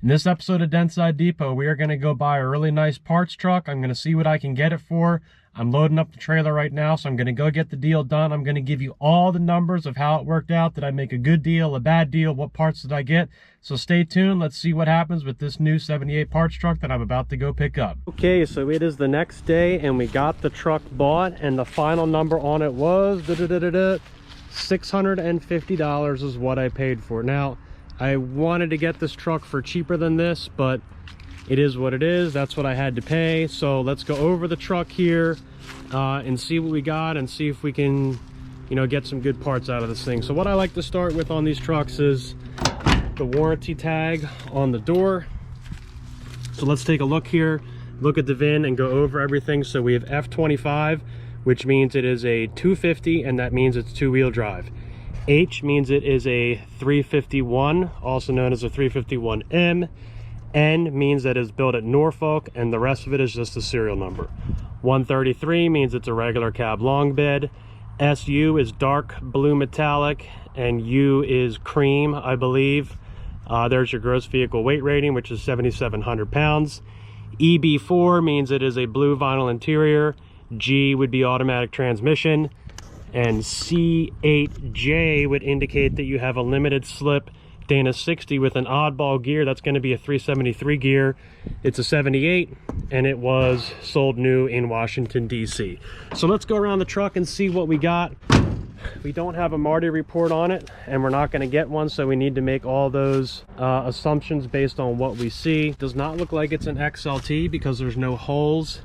In this episode of Dentside Depot, we are going to go buy a really nice parts truck. I'm going to see what I can get it for. I'm loading up the trailer right now, so I'm going to go get the deal done. I'm going to give you all the numbers of how it worked out. Did I make a good deal, a bad deal? What parts did I get? So stay tuned. Let's see what happens with this new 78 parts truck that I'm about to go pick up. Okay, so it is the next day, and we got the truck bought, and the final number on it was $650 is what I paid for it. Now, I wanted to get this truck for cheaper than this, but it is what it is. That's what I had to pay. So let's go over the truck here and see what we got and see if we can, you know, get some good parts out of this thing. So what I like to start with on these trucks is the warranty tag on the door. So let's take a look here, look at the VIN and go over everything. So we have F250, which means it is a 250, and that means it's two-wheel drive. H means it is a 351, also known as a 351M. N means that it's built at Norfolk, and the rest of it is just the serial number. 133 means it's a regular cab long bed. SU is dark blue metallic, and U is cream, I believe. There's your gross vehicle weight rating, which is 7,700 pounds. EB4 means it is a blue vinyl interior. G would be automatic transmission. And C8J would indicate that you have a limited slip Dana 60 with an oddball gear. That's going to be a 373 gear. It's a 78, and it was sold new in Washington, D.C. So let's go around the truck and see what we got. We don't have a Marty report on it, and we're not going to get one, so we need to make all those assumptions based on what we see. Does not look like it's an XLT because there's no holes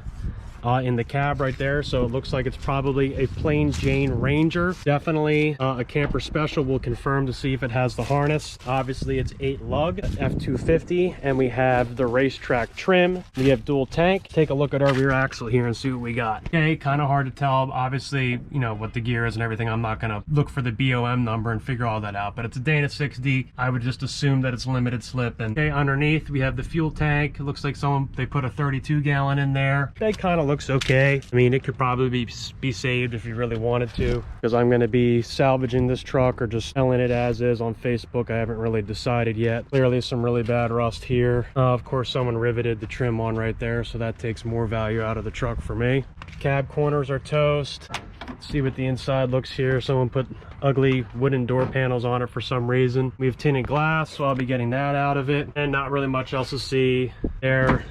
in the cab right there, so it looks like it's probably a plain Jane Ranger. Definitely a camper special. We'll confirm to see if it has the harness. Obviously it's 8 lug F250, and we have the racetrack trim. We have dual tank. Take a look at our rear axle here and see what we got. Okay, kind of hard to tell, obviously, you know, what the gear is and everything. I'm not gonna look for the BOM number and figure all that out, but it's a Dana 60. I would just assume that it's limited slip. And okay, underneath we have the fuel tank. It looks like they put a 32 gallon in there. They kind of looks okay. I mean, it could probably be saved if you really wanted to, because I'm going to be salvaging this truck or just selling it as is on Facebook. I haven't really decided yet. Clearly some really bad rust here. Of course, someone riveted the trim on right there, so that takes more value out of the truck for me. Cab corners are toast. Let's see what the inside looks here. Someone put ugly wooden door panels on it for some reason. We have tinted glass, so I'll be getting that out of it, and not really much else to see there.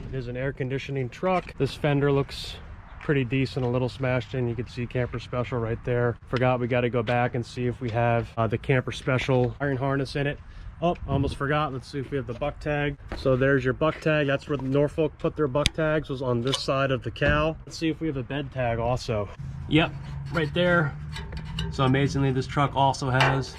It is an air conditioning truck. This fender looks pretty decent, a little smashed in. You can see Camper Special right there. Forgot we got to go back and see if we have the Camper Special iron harness in it. Oh, almost forgot. Let's see if we have the buck tag. So there's your buck tag. That's where Norfolk put their buck tags, was on this side of the cow. Let's see if we have a bed tag also. Yep, right there. So amazingly, this truck also has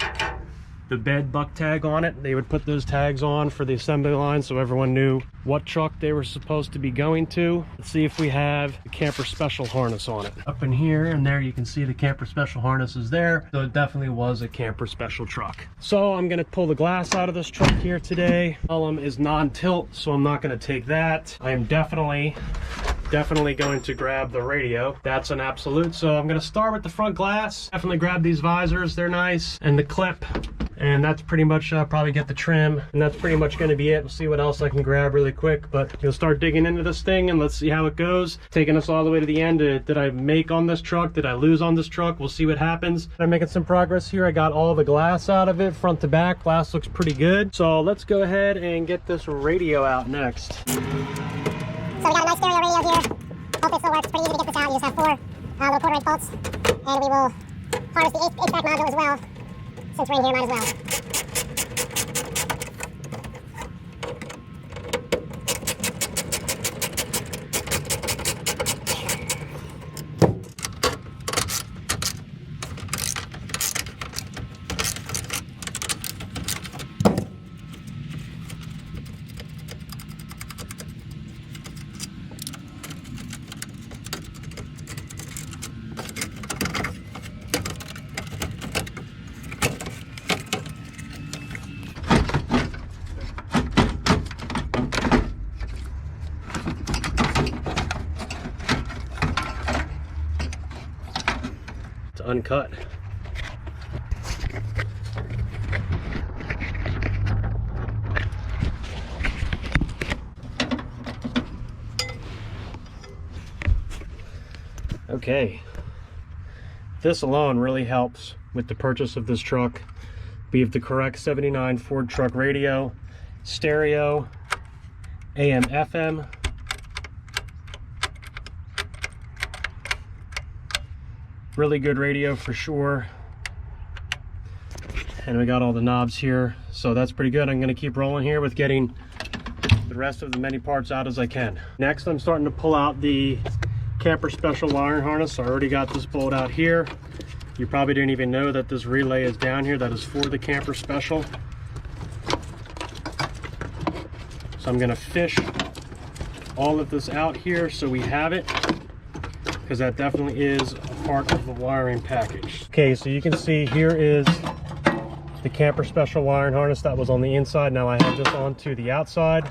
the bed buck tag on it. They would put those tags on for the assembly line so everyone knew what truck they were supposed to be going to. Let's see if we have the Camper Special harness on it. Up in here and there, you can see the Camper Special harness is there. So it definitely was a Camper Special truck. So I'm gonna pull the glass out of this truck here today. Column is non-tilt, so I'm not gonna take that. I am definitely going to grab the radio. That's an absolute. So I'm gonna start with the front glass. Definitely grab these visors, they're nice, and the clip. And that's pretty much, probably get the trim, and that's pretty much going to be it. We'll see what else I can grab really quick, but you'll start digging into this thing and let's see how it goes. Taking us all the way to the end. Did I make on this truck? Did I lose on this truck? We'll see what happens. I'm making some progress here. I got all the glass out of it, front to back. Glass looks pretty good. So let's go ahead and get this radio out next. So we got a nice stereo radio here. Hope this still works. Pretty easy to get this out. You just have 4 little quarter-inch bolts, and we will harness the HVAC module as well. Since we're in here, might as well. Uncut. Okay, this alone really helps with the purchase of this truck. We have the correct 79 Ford truck radio, stereo, AM, FM, really good radio for sure. And we got all the knobs here, so that's pretty good. I'm gonna keep rolling here with getting the rest of the many parts out as I can. Next, I'm starting to pull out the camper special wiring harness. So I already got this pulled out here. You probably didn't even know that this relay is down here. That is for the camper special. So I'm gonna fish all of this out here so we have it, because that definitely is a part of the wiring package. Okay, so you can see here is the camper special wiring harness that was on the inside. Now I have this onto the outside.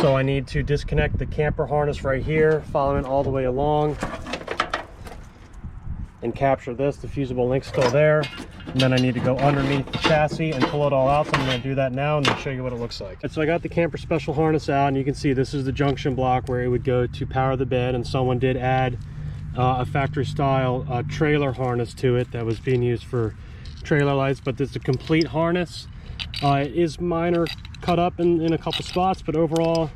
So I need to disconnect the camper harness right here, follow it all the way along, and capture this. The fusible link's still there. And then I need to go underneath the chassis and pull it all out. So I'm gonna do that now and then show you what it looks like. So I got the camper special harness out, and you can see this is the junction block where it would go to power the bed, and someone did add a factory style trailer harness to it that was being used for trailer lights, but this is a complete harness. It is minor cut up in a couple spots, but overall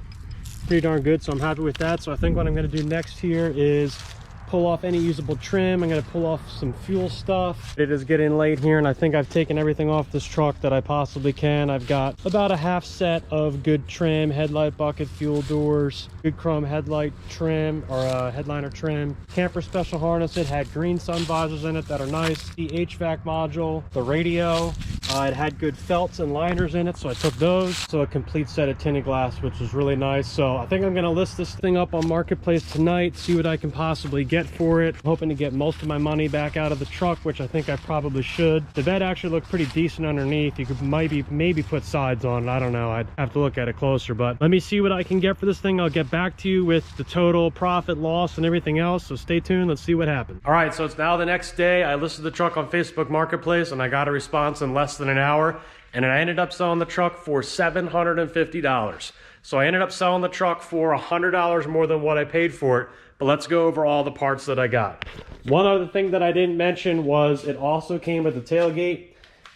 pretty darn good, so I'm happy with that. So I think what I'm going to do next here is pull off any usable trim. I'm going to pull off some fuel stuff. It is getting late here, and I think I've taken everything off this truck that I possibly can. I've got about a half set of good trim, headlight bucket, fuel doors, good chrome headlight trim, or headliner trim, camper special harness. It had green sun visors in it that are nice, the HVAC module, the radio. It had good felts and liners in it, so I took those. So a complete set of tinted glass, which was really nice. So I think I'm going to list this thing up on Marketplace tonight, see what I can possibly get for it. I'm hoping to get most of my money back out of the truck, which I think I probably should. The bed actually looked pretty decent underneath. You could maybe put sides on it. I don't know. I'd have to look at it closer, but let me see what I can get for this thing. I'll get back to you with the total profit, loss, and everything else. So stay tuned. Let's see what happens. All right, so it's now the next day. I listed the truck on Facebook Marketplace, and I got a response in less than an hour, and I ended up selling the truck for $750. So I ended up selling the truck for $100 more than what I paid for it. But let's go over all the parts that I got. One other thing that I didn't mention was it also came with the tailgate,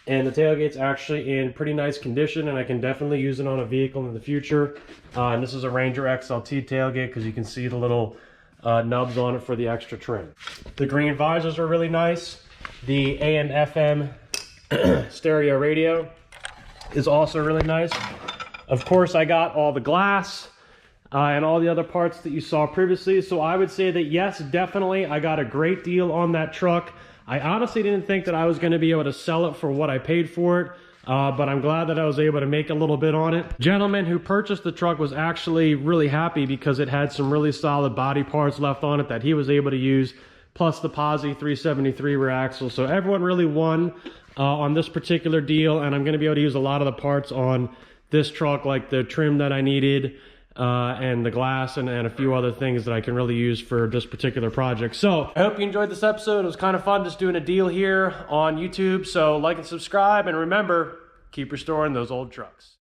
and the tailgate's actually in pretty nice condition, and I can definitely use it on a vehicle in the future. And this is a Ranger XLT tailgate, because you can see the little nubs on it for the extra trim. The green visors are really nice. The AM FM stereo radio is also really nice. Of course, I got all the glass and all the other parts that you saw previously. So I would say that yes, definitely, I got a great deal on that truck. I honestly didn't think that I was going to be able to sell it for what I paid for it, but I'm glad that I was able to make a little bit on it. Gentleman who purchased the truck was actually really happy because it had some really solid body parts left on it that he was able to use, plus the Posi 373 rear axle. So everyone really won on this particular deal, and I'm going to be able to use a lot of the parts on this truck, like the trim that I needed, and the glass, and a few other things that I can really use for this particular project. So I hope you enjoyed this episode. It was kind of fun just doing a deal here on YouTube. So like and subscribe, and remember, keep restoring those old trucks.